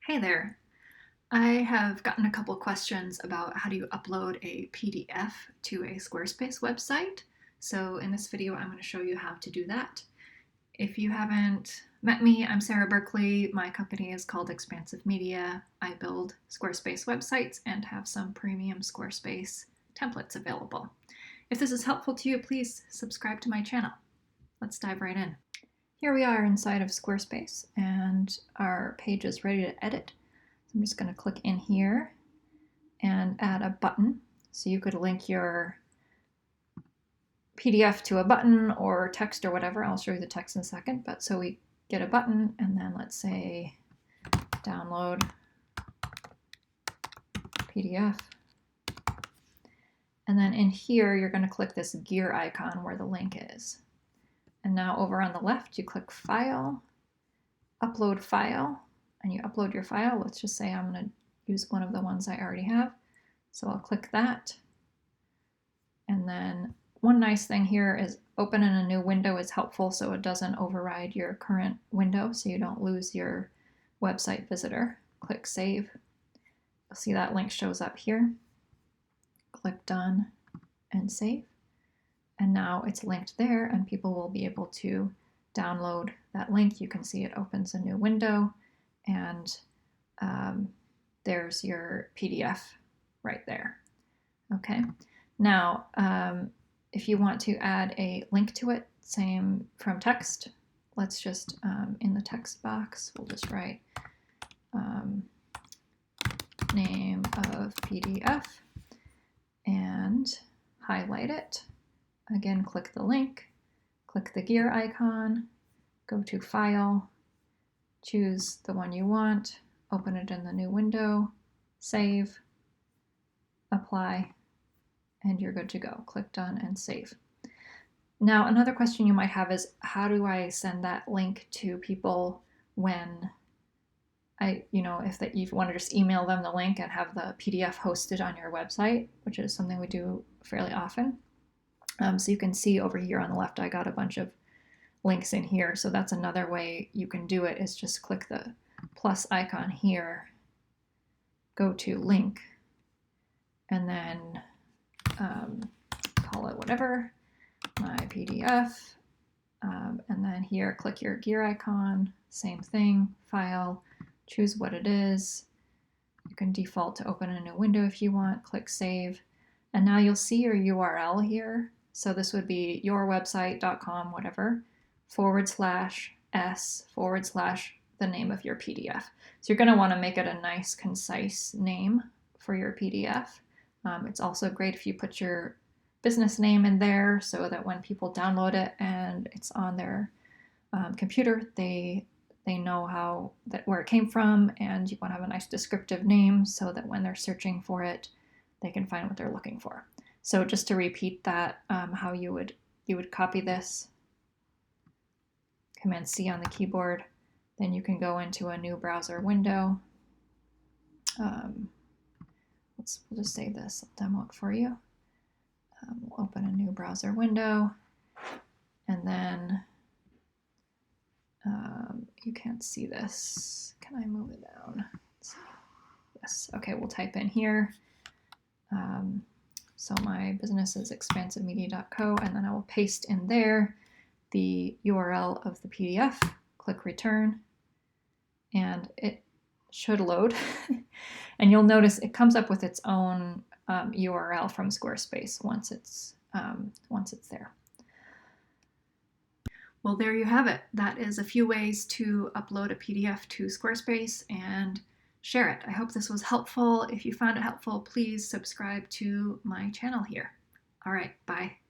Hey there. I have gotten a couple questions about how do you upload a PDF to a Squarespace website. So in this video, I'm going to show you how to do that. If you haven't met me, I'm Sarah Berkeley. My company is called Expansive Media. I build Squarespace websites and have some premium Squarespace templates available. If this is helpful to you, please subscribe to my channel. Let's dive right in. Here we are inside of Squarespace and our page is ready to edit. So I'm just going to click in here and add a button. So you could link your PDF to a button or text or whatever. I'll show you the text in a second. But so we get a button and then let's say download PDF. And then in here, you're going to click this gear icon where the link is. And now over on the left, you click File, Upload File, and you upload your file. Let's just say I'm going to use one of the ones I already have. So I'll click that. And then one nice thing here is open in a new window is helpful so it doesn't override your current window so you don't lose your website visitor. Click Save. You'll see that link shows up here. Click Done and Save. And now it's linked there and people will be able to download that link. You can see it opens a new window and there's your PDF right there. Okay, now if you want to add a link to it, same from text, let's just in the text box, we'll just write name of PDF and highlight it. Again, click the link, click the gear icon, go to File, choose the one you want, open it in the new window, save, apply, and you're good to go. Click Done and Save. Now, another question you might have is, how do I send that link to people when if you want to just email them the link and have the PDF hosted on your website, which is something we do fairly often. So you can see over here on the left, I got a bunch of links in here. So that's another way you can do it is just click the plus icon here, go to link, and then call it whatever, my PDF. And then here, click your gear icon, same thing, file, choose what it is. You can default to open a new window if you want, click save. And now you'll see your URL here. So this would be yourwebsite.com, whatever, /s/ the name of your PDF. So you're going to want to make it a nice, concise name for your PDF. It's also great if you put your business name in there so that when people download it and it's on their computer, they know where it came from, and you want to have a nice descriptive name so that when they're searching for it, they can find what they're looking for. So just to repeat that, how you would copy this, Command C on the keyboard, then you can go into a new browser window. We'll just save this, I'll demo it for you. We'll open a new browser window, and then you can't see this. Can I move it down? Let's see. Yes, okay, we'll type in here. So my business is expansivemedia.co, and then I will paste in there the URL of the PDF, click return, and it should load. And you'll notice it comes up with its own URL from Squarespace once it's there. Well, there you have it. That is a few ways to upload a PDF to Squarespace and share it. I hope this was helpful. If you found it helpful, please subscribe to my channel here. All right, bye.